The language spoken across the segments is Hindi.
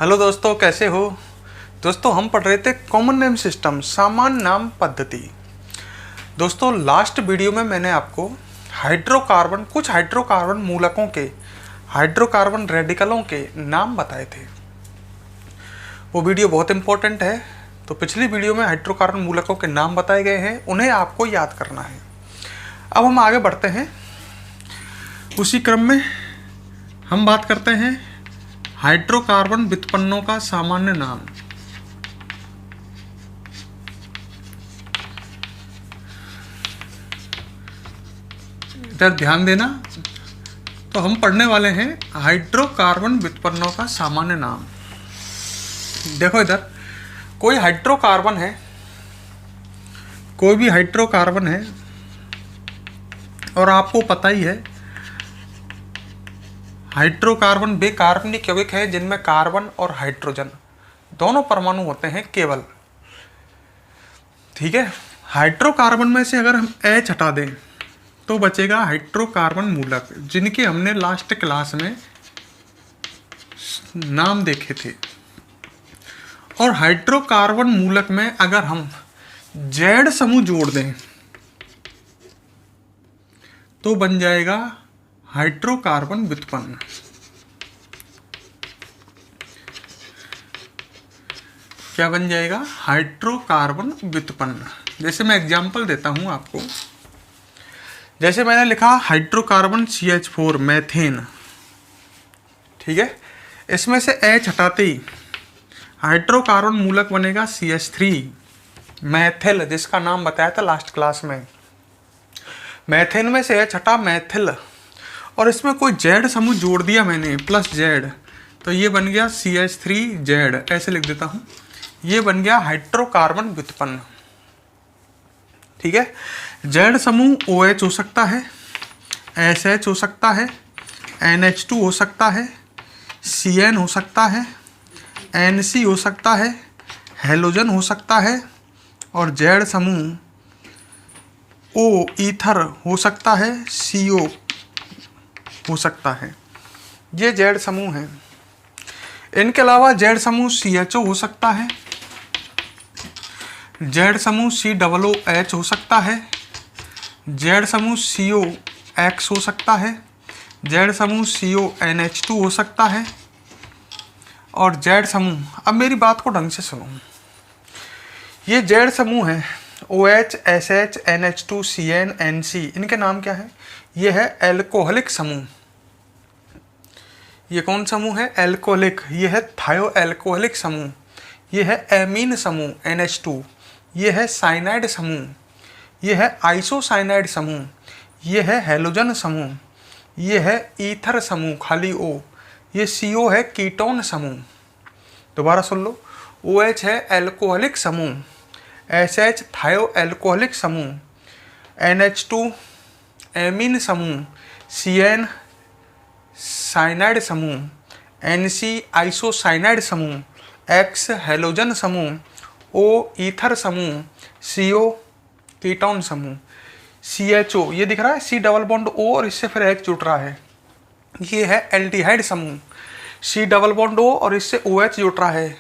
हेलो दोस्तों, कैसे हो। दोस्तों, हम पढ़ रहे थे कॉमन नेम सिस्टम, सामान्य नाम पद्धति। दोस्तों, लास्ट वीडियो में मैंने आपको कुछ हाइड्रोकार्बन मूलकों के, हाइड्रोकार्बन रेडिकलों के नाम बताए थे। वो वीडियो बहुत इंपॉर्टेंट है। तो पिछली वीडियो में हाइड्रोकार्बन मूलकों के नाम बताए गए हैं, उन्हें आपको याद करना है। अब हम आगे बढ़ते हैं। उसी क्रम में हम बात करते हैं हाइड्रोकार्बन व्युत्पन्नों का सामान्य नाम। इधर ध्यान देना। तो हम पढ़ने वाले हैं हाइड्रोकार्बन व्युत्पन्नों का सामान्य नाम। देखो, इधर कोई भी हाइड्रोकार्बन है और आपको पता ही है हाइड्रोकार्बन वे कार्बनिक यौगिक है जिनमें कार्बन और हाइड्रोजन दोनों परमाणु होते हैं केवल। ठीक है। हाइड्रोकार्बन में से अगर हम H हटा दें तो बचेगा हाइड्रोकार्बन मूलक, जिनके हमने लास्ट क्लास में नाम देखे थे। और हाइड्रोकार्बन मूलक में अगर हम Z समूह जोड़ दें तो बन जाएगा हाइड्रोकार्बन व्युत्पन्न। क्या बन जाएगा? हाइड्रोकार्बन व्युत्पन्न। जैसे मैं एग्जांपल देता हूं आपको। जैसे मैंने लिखा हाइड्रोकार्बन CH4 मैथेन। ठीक है। इसमें से H हटाते ही हाइड्रोकार्बन मूलक बनेगा CH3 मैथिल, जिसका नाम बताया था लास्ट क्लास में। मैथेन में से H हटा मैथिल, और इसमें कोई Z समूह जोड़ दिया मैंने प्लस Z, तो ये बन गया CH3Z। ऐसे लिख देता हूँ, ये बन गया हाइड्रोकार्बन व्युत्पन्न। ठीक है। Z समूह OH हो सकता है, SH हो सकता है, NH2 हो सकता है, CN हो सकता है, NC हो सकता है, हेलोजन हो सकता है, और Z समूह O ईथर हो सकता है, CO हो सकता है। ये Z समूह है। इनके अलावा Z समूह CHO हो सकता है, Z समूह COOH हो सकता है, Z समूह COX हो सकता है, Z समूह CONH2 हो सकता है, और Z समूह, अब मेरी बात को ढंग से सुनो। ये Z समूह है OH, SH, NH2, CN, NC, इनके नाम क्या है? ये है एल्कोहलिक समूह। ये कौन समूह है? एल्कोहलिक। ये है थायो एल्कोहलिक समूह। ये है एमीन समूह NH2। ये है साइनाइड समूह। ये है आइसोसाइनाइड समूह। ये है हेलोजन समूह। ये है ईथर समूह खाली O। ये CO है कीटोन समूह। दोबारा सुन लो। OH है एल्कोहलिक समूह, SH थायो एल्कोहलिक समूह, NH2 एमीन समूह, CN साइनाइड समूह, NC आइसोसाइनाइड समूह, X हेलोजन समूह, O ईथर समूह, CO कीटोन समूह, CHO ये दिख रहा है C डबल बॉन्ड O और इससे फिर H जुड़ रहा है, ये है एल्डिहाइड समूह। C डबल बॉन्ड O और इससे OH जुड़ रहा है,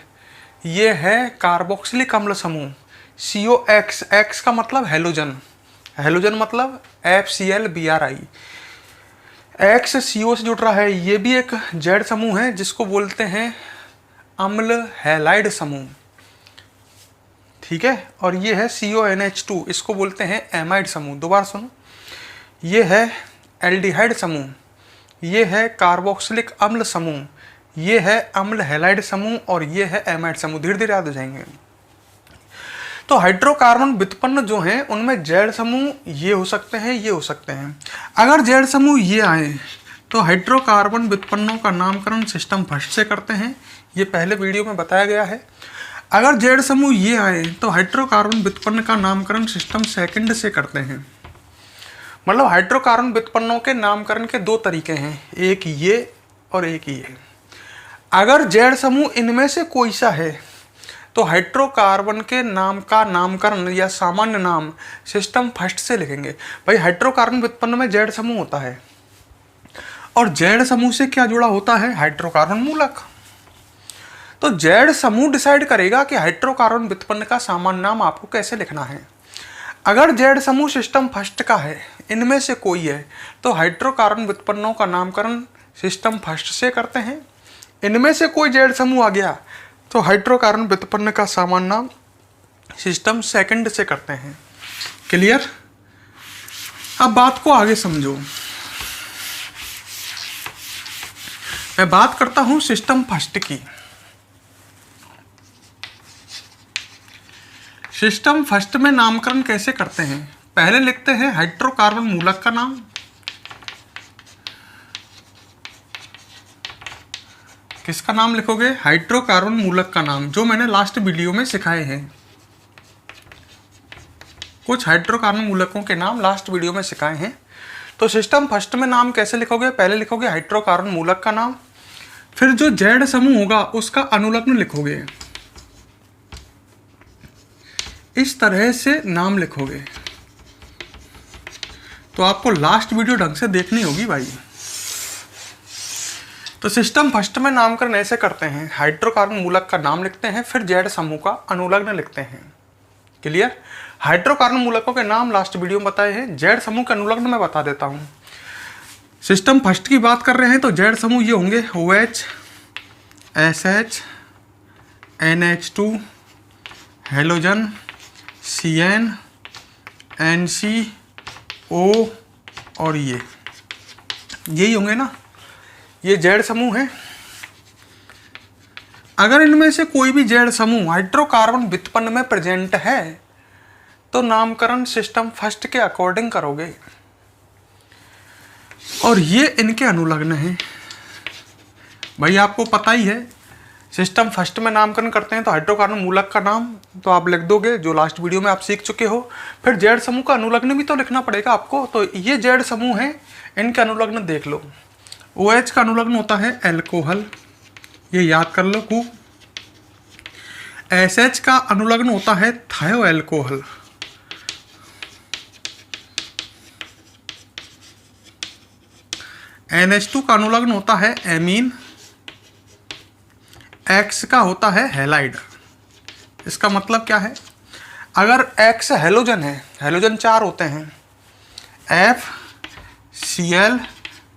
ये है कार्बोक्सिलिक अम्ल समूह। COX, X का मतलब हेलोजन, हेलोजन मतलब FClBrI। X CO से जुड़ रहा है, ये भी एक Z समूह है जिसको बोलते हैं अम्ल हैलाइड समूह। ठीक है। और ये है CONH2, इसको बोलते हैं एमाइड समूह। दोबारा सुनो। ये है एल्डिहाइड समूह, ये है कार्बोक्सिलिक अम्ल समूह, ये है अम्ल हैलाइड समूह, और ये है एमाइड समूह। धीरे धीरे याद हो जाएंगे। तो हाइड्रोकार्बन व्युत्पन्न जो हैं उनमें Z समूह ये हो सकते हैं, ये हो सकते हैं। अगर Z समूह ये आए तो हाइड्रोकार्बन व्युत्पन्नों का नामकरण सिस्टम फर्स्ट से करते हैं, ये पहले वीडियो में बताया गया है। अगर Z समूह ये आए तो हाइड्रोकार्बन व्युत्पन्न का नामकरण सिस्टम सेकंड से करते हैं। मतलब हाइड्रोकार्बन व्युत्पन्नों के नामकरण के दो तरीके हैं, एक ये और एक ये। अगर Z समूह इनमें से कोई सा है तो हाइड्रोकार्बन के नाम का नामकरण या सामान्य नाम सिस्टम फर्स्ट से लिखेंगे। भाई हाइड्रोकार्बन व्युत्पन्न में Z समूह होता है, और Z समूह से क्या जुड़ा होता है? हाइड्रोकार्बन मूलक। तो जेड समूह डिसाइड करेगा कि हाइड्रोकार्बन व्युत्पन्न का सामान्य नाम आपको कैसे लिखना है। अगर जेड समूह सिस्टम फर्स्ट का है, इनमें से कोई है, तो हाइड्रोकार्बन व्युत्पन्नों का नामकरण सिस्टम फर्स्ट से करते हैं। इनमें से कोई जेड समूह आ गया तो हाइड्रोकार्बन व्युत्पन्न का सामान्य नाम सिस्टम सेकंड से करते हैं। क्लियर? अब बात को आगे समझो। मैं बात करता हूं सिस्टम फर्स्ट की। सिस्टम फर्स्ट में नामकरण कैसे करते हैं? पहले लिखते हैं हाइड्रोकार्बन मूलक का नाम, किसका नाम लिखोगे? हाइड्रोकार्बन मूलक का नाम, जो मैंने लास्ट वीडियो में सिखाए हैं। कुछ हाइड्रोकार्बन मूलकों के नाम लास्ट वीडियो में सिखाए हैं। तो सिस्टम फर्स्ट में नाम कैसे लिखोगे? पहले लिखोगे हाइड्रोकार्बन मूलक का नाम, फिर जो जेड समूह होगा उसका अनुलग्न लिखोगे। इस तरह से नाम लिखोगे। तो आपको लास्ट वीडियो ढंग से देखनी होगी भाई। तो सिस्टम फर्स्ट में नामकरण ऐसे करते हैं, हाइड्रोकार्बन मूलक का नाम लिखते हैं, फिर जेड समूह का अनुलग्न लिखते हैं। क्लियर? हाइड्रोकार्बन मूलकों के नाम लास्ट वीडियो में बताए हैं, जेड समूह के अनुलग्न मैं बता देता हूँ। सिस्टम फर्स्ट की बात कर रहे हैं तो जेड समूह ये होंगे OH, SH, NH2, halogen, CN, NCO और यही होंगे ना, ये जेड समूह है। अगर इनमें से कोई भी जेड समूह हाइड्रोकार्बन व्युत्पन्न में प्रेजेंट है तो नामकरण सिस्टम फर्स्ट के अकॉर्डिंग करोगे, और ये इनके अनुलग्न हैं। भाई आपको पता ही है, सिस्टम फर्स्ट में नामकरण करते हैं तो हाइड्रोकार्बन मूलक का नाम तो आप लिख दोगे, जो लास्ट वीडियो में आप सीख चुके हो। फिर जेड समूह का अनुलग्न भी तो लिखना पड़ेगा आपको। तो ये जेड समूह है, इनके अनुलग्न देख लो। OH का अनुलग्न होता है एल्कोहल, ये याद कर लो खूब। SH का अनुलग्न होता है थायोएल्कोहल। NH2 का अनुलग्न होता है एमीन। X का होता है हैलाइड। इसका मतलब क्या है? अगर X हेलोजन है, हेलोजन 4 होते हैं, F, Cl,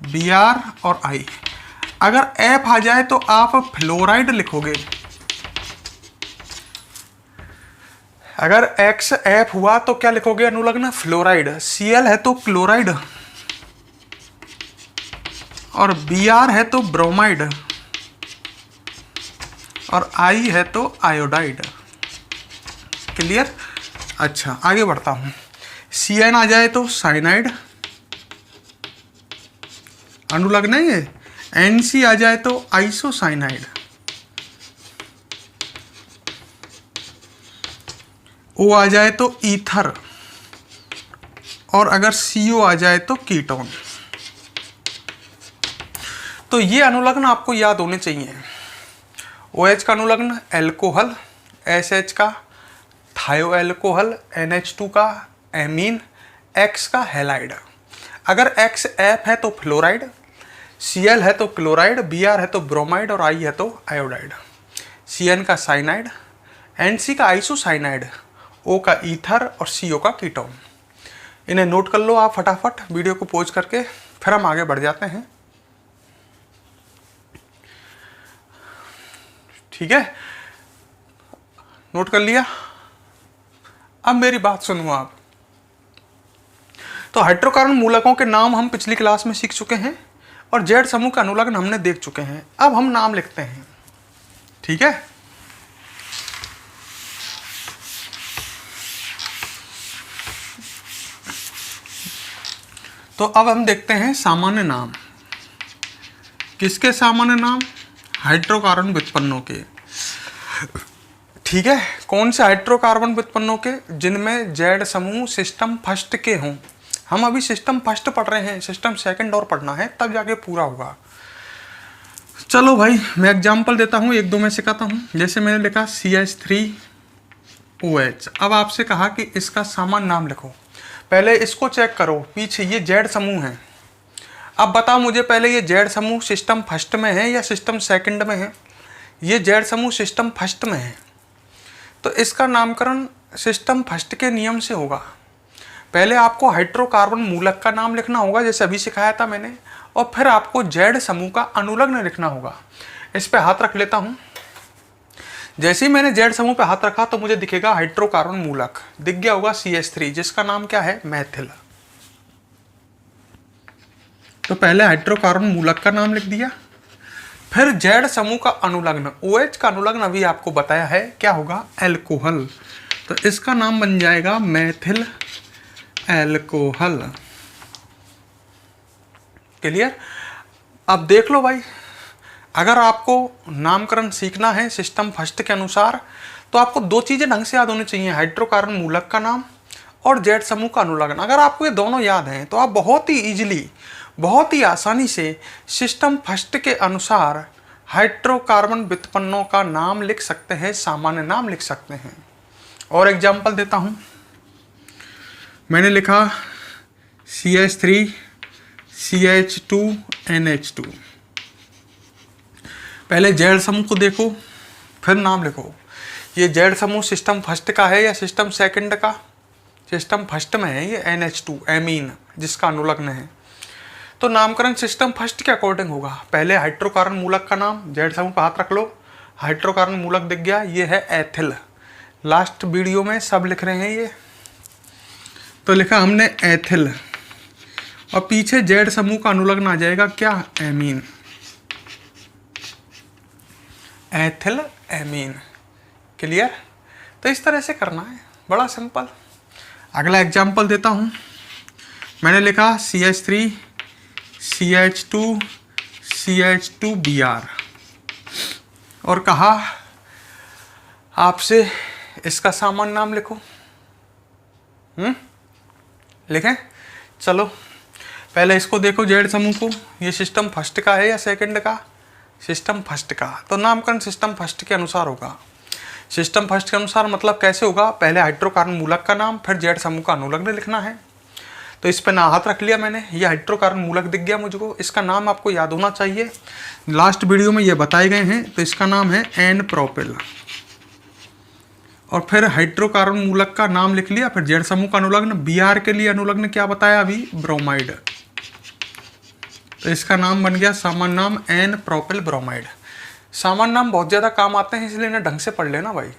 Br और I। अगर F आ जाए तो आप फ्लोराइड लिखोगे। अगर X F हुआ तो क्या लिखोगे अनुलग्न? फ्लोराइड। Cl है तो क्लोराइड और Br है तो ब्रोमाइड और I है तो आयोडाइड। क्लियर? अच्छा आगे बढ़ता हूं। CN आ जाए तो साइनाइड, अनुलग्न है ये। NC आ जाए तो आइसोसाइनाइड। O आ जाए तो ईथर और अगर CO आ जाए तो कीटोन। तो ये अनुलग्न आपको याद होने चाहिए। OH का अनुलग्न एल्कोहल, SH का थायोएल्कोहल, NH2 का एमीन, X का हैलाइड। अगर X F है तो फ्लोराइड, Cl है तो क्लोराइड, Br है तो ब्रोमाइड और I है तो आयोडाइड। CN का साइनाइड, NC का आइसोसाइनाइड, O का ईथर और CO का कीटोन। इन्हें नोट कर लो आप फटाफट वीडियो को पॉज करके, फिर हम आगे बढ़ जाते हैं। ठीक है, नोट कर लिया? अब मेरी बात सुनो आप। तो हाइड्रोकार्बन मूलकों के नाम हम पिछली क्लास में सीख चुके हैं और जेड समूह का अनुलग्न हमने देख चुके हैं। अब हम नाम लिखते हैं। ठीक है, तो अब हम देखते हैं सामान्य नाम। किसके सामान्य नाम? हाइड्रोकार्बन व्युत्पन्नों के। ठीक है, कौन से हाइड्रोकार्बन व्युत्पन्नों के? जिनमें जेड समूह सिस्टम फर्स्ट के हों। हम अभी सिस्टम फर्स्ट पढ़ रहे हैं, सिस्टम सेकंड और पढ़ना है, तब जाके पूरा होगा। चलो भाई मैं एग्जांपल देता हूँ, एक दो में सिखाता हूँ। जैसे मैंने लिखा CH3OH। अब आपसे कहा कि इसका सामान्य नाम लिखो। पहले इसको चेक करो, पीछे ये जेड समूह है। अब बताओ मुझे पहले, ये जेड समूह सिस्टम फर्स्ट में है या सिस्टम सेकंड में है? ये जेड समूह सिस्टम फर्स्ट में है, तो इसका नामकरण सिस्टम फर्स्ट के नियम से होगा। पहले आपको हाइड्रोकार्बन मूलक का नाम लिखना होगा, जैसे अभी सिखाया था मैंने, और फिर आपको जेड समूह का अनुलग्न लिखना होगा। इस पे हाथ रख लेता हूँ। जैसे ही मैंने जेड समूह पे हाथ रखा तो मुझे दिखेगा हाइड्रोकार्बन मूलक, दिख गया होगा CH3, जिसका नाम क्या है, मैथिल। तो पहले हाइड्रोकार्बन मूलक का नाम लिख दिया, फिर जेड समूह का अनुलग्न, OH का अनुलग्न अभी आपको बताया है, क्या होगा, एल्कोहल। तो इसका नाम बन जाएगा मैथिल एल्कोहल। क्लियर? अब देख लो भाई, अगर आपको नामकरण सीखना है सिस्टम फर्स्ट के अनुसार तो आपको दो चीज़ें ढंग से याद होनी चाहिए, हाइड्रोकार्बन मूलक का नाम और जेड समूह का अनुलग्न। अगर आपको ये दोनों याद हैं तो आप बहुत ही इजीली, बहुत ही आसानी से सिस्टम फर्स्ट के अनुसार हाइड्रोकार्बन व्युत्पन्नों का नाम लिख सकते हैं, सामान्य नाम लिख सकते हैं। और एग्जाम्पल देता हूँ, मैंने लिखा CH3 CH2 NH2। पहले जेड समूह को देखो फिर नाम लिखो। ये जेड समूह सिस्टम फर्स्ट का है या सिस्टम सेकंड का? सिस्टम फर्स्ट में है ये NH2 एमीन, जिसका अनुलग्न है। तो नामकरण सिस्टम फर्स्ट के अकॉर्डिंग होगा। पहले हाइड्रोकार्बन मूलक का नाम, जेड समूह पर हाथ रख लो, हाइड्रोकार्बन मूलक दिख गया, ये है एथिल। लास्ट वीडियो में सब लिख रहे हैं ये, तो लिखा हमने एथिल, और पीछे जेड समूह का अनुलग्न आ जाएगा क्या, एमीन, एथिल एमीन। क्लियर? तो इस तरह से करना है, बड़ा सिंपल। अगला एग्जाम्पल देता हूँ, मैंने लिखा CH3 CH2 CH2Br और कहा आपसे इसका सामान्य नाम लिखो। लिखें? चलो पहले इसको देखो, जेड समूह को, ये सिस्टम फर्स्ट का है या सेकंड का? सिस्टम फर्स्ट का। तो नामकरण सिस्टम फर्स्ट के अनुसार होगा। सिस्टम फर्स्ट के अनुसार मतलब कैसे होगा, पहले हाइड्रोकार्बन मूलक का नाम, फिर जेड समूह का अनुलग्न लिखना है। तो इस पर ना हाथ रख लिया मैंने, ये हाइड्रोकार्बन मूलक दिख गया मुझको, इसका नाम आपको याद होना चाहिए, लास्ट वीडियो में ये बताए गए हैं। तो इसका नाम है एन प्रोपिल, और फिर हाइड्रोकार्बन मूलक का नाम लिख लिया, फिर जेड समूह का अनुलग्न। Br के लिए अनुलग्न क्या बताया अभी, ब्रोमाइड। तो इसका नाम बन गया सामान्य नाम एन प्रोपिल ब्रोमाइड। सामान्य नाम बहुत ज़्यादा काम आते हैं, इसलिए इन्हें ढंग से पढ़ लेना भाई।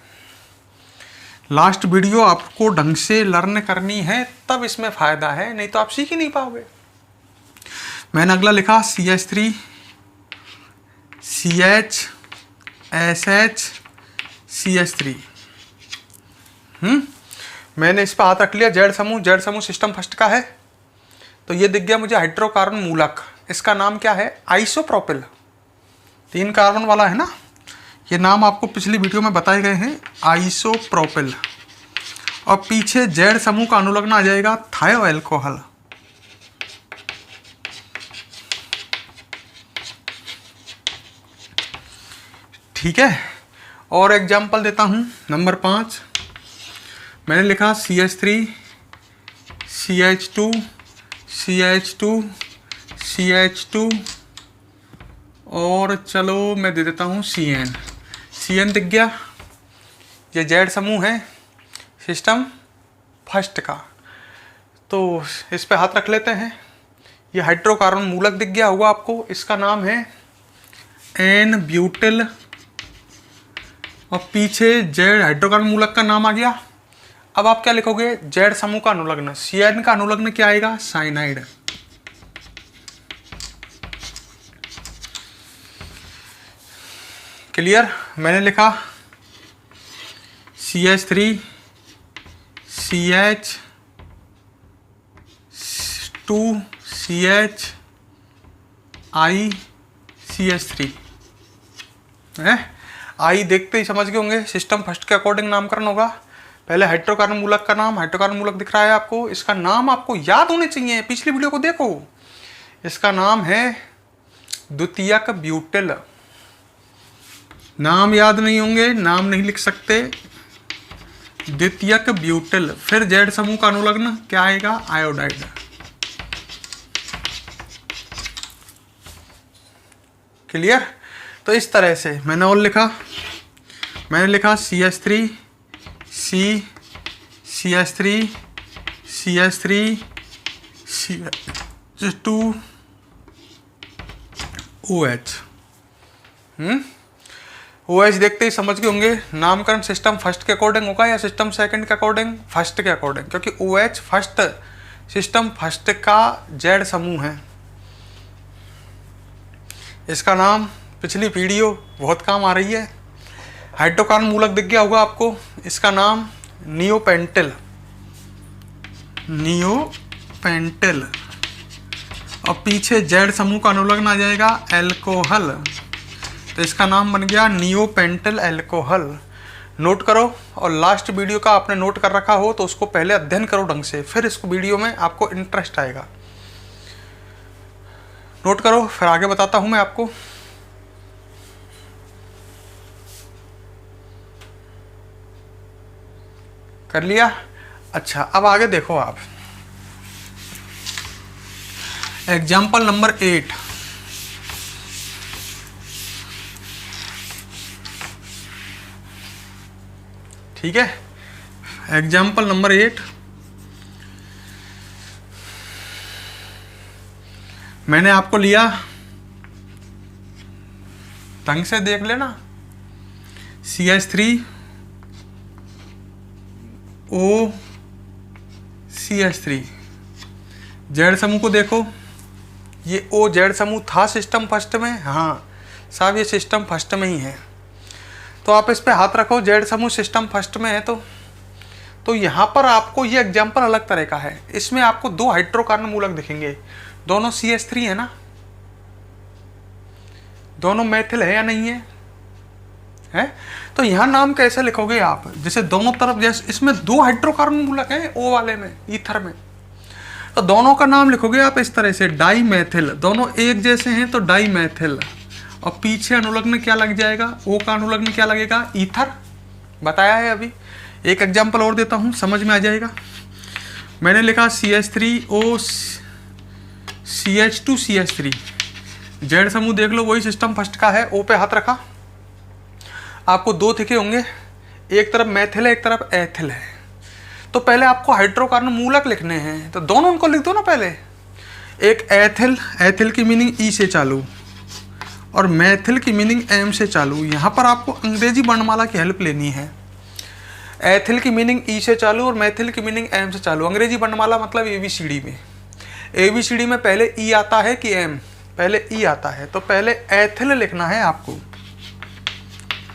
लास्ट वीडियो आपको ढंग से लर्न करनी है, तब इसमें फ़ायदा है, नहीं तो आप सीख ही नहीं पाओगे। मैंने अगला लिखा CH3 CH SH CH3। मैंने इस पर हाथ रख लिया, जेड समूह सिस्टम फर्स्ट का है, तो ये दिख गया मुझे हाइड्रोकार्बन मूलक। इसका नाम क्या है, आइसोप्रोपिल, 3 कार्बन वाला है ना, ये नाम आपको पिछली वीडियो में बताए गए हैं, आइसोप्रोपिल। और पीछे जेड समूह का अनुलग्न आ जाएगा थायो एल्कोहल। ठीक है? और एग्जाम्पल देता हूं, नंबर 5 मैंने लिखा CH3 CH2 CH2 CH2 और चलो मैं दे देता हूँ CN दिख गया। ये जेड समूह है सिस्टम फर्स्ट का, तो इस पे हाथ रख लेते हैं। ये हाइड्रोकार्बन मूलक दिख गया होगा आपको, इसका नाम है एन ब्यूटिल, और पीछे जेड हाइड्रोकार्बन मूलक का नाम आ गया। अब आप क्या लिखोगे, जेड समूह का अनुलग्न, CN का अनुलग्न क्या आएगा, साइनाइड। क्लियर? मैंने लिखा CH3 CH2 CH I CH3 है। आई देखते ही समझ गए होंगे, सिस्टम फर्स्ट के अकॉर्डिंग नामकरण होगा। पहले हाइड्रोकार्बन मूलक का नाम, हाइड्रोकार्बन मूलक दिख रहा है आपको, इसका नाम आपको याद होने चाहिए, पिछली वीडियो को देखो। इसका नाम है द्वितीयक ब्यूटिल। नाम याद नहीं होंगे, नाम नहीं लिख सकते, द्वितीयक ब्यूटिल। फिर जेड समूह का अनुलग्न क्या आएगा, आयोडाइड। क्लियर? तो इस तरह से मैंने और लिखा, मैंने लिखा CH3 CH3 CH3 CH2 OH। OH देखते ही समझ गए होंगे नामकरण सिस्टम फर्स्ट के अकॉर्डिंग होगा या सिस्टम सेकंड के अकॉर्डिंग, फर्स्ट के अकॉर्डिंग, क्योंकि OH फर्स्ट सिस्टम फर्स्ट का Z समूह है। इसका नाम पिछली वीडियो बहुत काम आ रही है, हाइड्रोकार्बन मूलक दिख गया होगा आपको, इसका नाम नियोपेंटिल, नियोपेंटिल, और पीछे Z समूह का अनुलग्न आ जाएगा एल्कोहल, तो इसका नाम बन गया नियोपेंटिल एल्कोहल। नोट करो, और लास्ट वीडियो का आपने नोट कर रखा हो तो उसको पहले अध्ययन करो ढंग से, फिर इस वीडियो में आपको इंटरेस्ट आएगा। नोट करो, फिर आगे बताता हूं मैं आपको। कर लिया? अच्छा, अब आगे देखो आप, एग्जाम्पल नंबर 8। ठीक है, एग्जाम्पल नंबर 8 मैंने आपको लिया, ढंग से देख लेना, CH3 O CH3, Z समूह को देखो, ये OZ समूह था सिस्टम फर्स्ट में, हाँ साहब ये सिस्टम फर्स्ट में ही है, तो आप इस पे हाथ रखो, Z समूह सिस्टम फर्स्ट में है। तो यहाँ पर आपको ये एग्जाम्पल अलग तरह का है, इसमें आपको 2 हाइड्रोकार्बन मूलक दिखेंगे, दोनों CH3 है ना, दोनों मेथिल है या नहीं है, है? तो यहाँ नाम कैसे लिखोगे आप, जैसे दोनों तरफ, जैसे इसमें 2 हाइड्रोकार्बन मूलक हैं O वाले में, ईथर में, तो दोनों का नाम लिखोगे आप इस तरह से, डाई मैथिल, दोनों एक जैसे हैं तो डाई मैथिल, और पीछे अनुलग्न क्या लग जाएगा, O का अनुलग्न क्या लगेगा, ईथर, बताया है अभी। एक एग्जाम्पल और देता हूँ, समझ में आ जाएगा। मैंने लिखा CH3O CH2 CH3, Z समूह देख लो, वही सिस्टम फर्स्ट का है, O पे हाथ रखा, आपको 2 दिखे होंगे, एक तरफ मैथिल है एक तरफ एथिल है। तो पहले आपको हाइड्रोकार्बन मूलक लिखने हैं, तो दोनों उनको लिख दो ना पहले, एक एथिल, एथिल की मीनिंग E से चालू, और मैथिल की मीनिंग M से चालू। यहाँ पर आपको अंग्रेजी वर्णमाला की हेल्प लेनी है, एथिल की मीनिंग E से चालू और मैथिल की मीनिंग M से चालू। अंग्रेजी वर्णमाला मतलब ABCD में, ABCD में पहले E आता है कि M, पहले E आता है, तो पहले एथिल लिखना है आपको,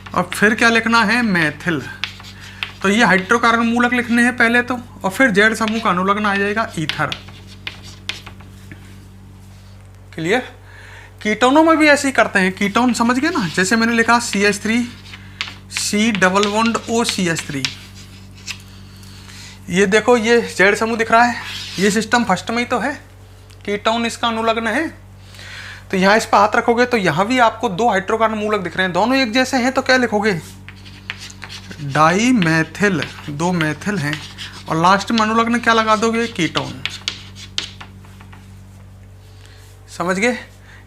और फिर क्या लिखना है, मैथिल। तो ये हाइड्रोकार्बन मूलक लिखने हैं पहले तो, और फिर Z समूह का अनुलग्न आ जाएगा ईथर। क्लियर? कीटोनों में भी ऐसे ही करते हैं, कीटोन समझ गए ना, जैसे मैंने लिखा CH3 C double bond O CH3, ये देखो ये Z समूह दिख रहा है, ये सिस्टम फर्स्ट में ही तो है, कीटोन इसका अनुलग्न है, तो यहाँ इस पर हाथ रखोगे तो यहाँ भी आपको 2 हाइड्रोकार्बन मूलक दिख रहे हैं, दोनों एक जैसे हैं, तो क्या लिखोगे, डाई मैथिल, 2 मैथिल हैं, और लास्ट में अनुलग्न क्या लगा दोगे, कीटोन। समझ गए?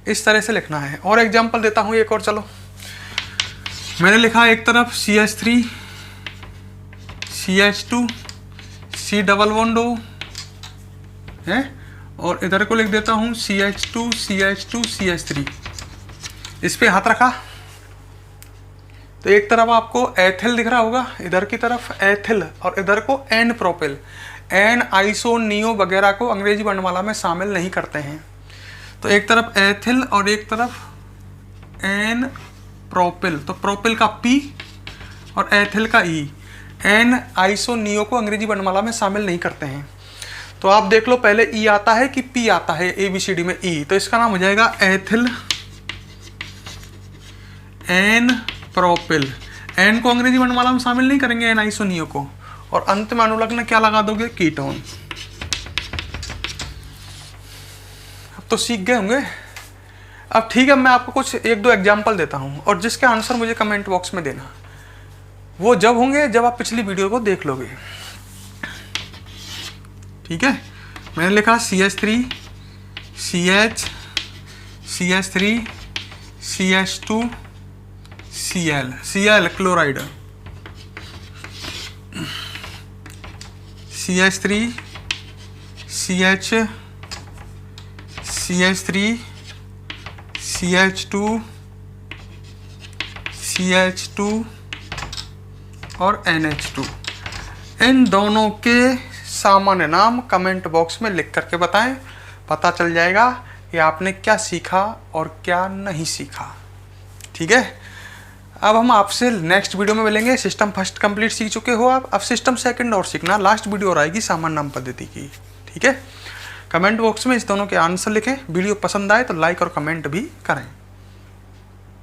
इस तरह से लिखना है। और एग्जांपल देता हूँ एक और, चलो। मैंने लिखा एक तरफ CH3 CH2 C double bond O है, और इधर को लिख देता हूँ CH2 CH2 CH3। इस पे हाथ रखा तो एक तरफ आपको एथिल दिख रहा होगा, इधर की तरफ एथिल, और इधर को n propyl. N iso neo वगैरह को अंग्रेजी वर्णमाला में शामिल नहीं करते हैं, तो एक तरफ एथिल और एक तरफ एन प्रोपिल, तो प्रोपिल का P और एथिल का E। एन आइसो नियो को अंग्रेजी वर्णमाला में शामिल नहीं करते हैं, तो आप देख लो पहले E आता है कि P आता है, ABCD में E, तो इसका नाम हो जाएगा एथिल एन प्रोपिल। एन को अंग्रेजी वर्णमाला में शामिल नहीं करेंगे, एन आइसोनियो को, और अंत में अनुलग्न क्या लगा दोगे, कीटोन। अब तो सीख गए होंगे। अब ठीक है, मैं आपको कुछ 1-2 एग्जाम्पल देता हूं, और जिसके आंसर मुझे कमेंट बॉक्स में देना, वो जब होंगे जब आप पिछली वीडियो को देख लोगे। ठीक है, मैंने लिखा CH3 CH CH3 CH2 Cl chloride, CH3 CH CH3 CH2 CH2 और NH2। इन दोनों के सामान्य नाम कमेंट बॉक्स में लिख करके बताएं, पता चल जाएगा कि आपने क्या सीखा और क्या नहीं सीखा। ठीक है, अब हम आपसे नेक्स्ट वीडियो में मिलेंगे। सिस्टम फर्स्ट कंप्लीट सीख चुके हो आप, अब सिस्टम सेकंड और सीखना, लास्ट वीडियो और आएगी सामान्य नाम पद्धति की। ठीक है, कमेंट बॉक्स में इस दोनों के आंसर लिखें। वीडियो पसंद आए तो लाइक और कमेंट भी करें।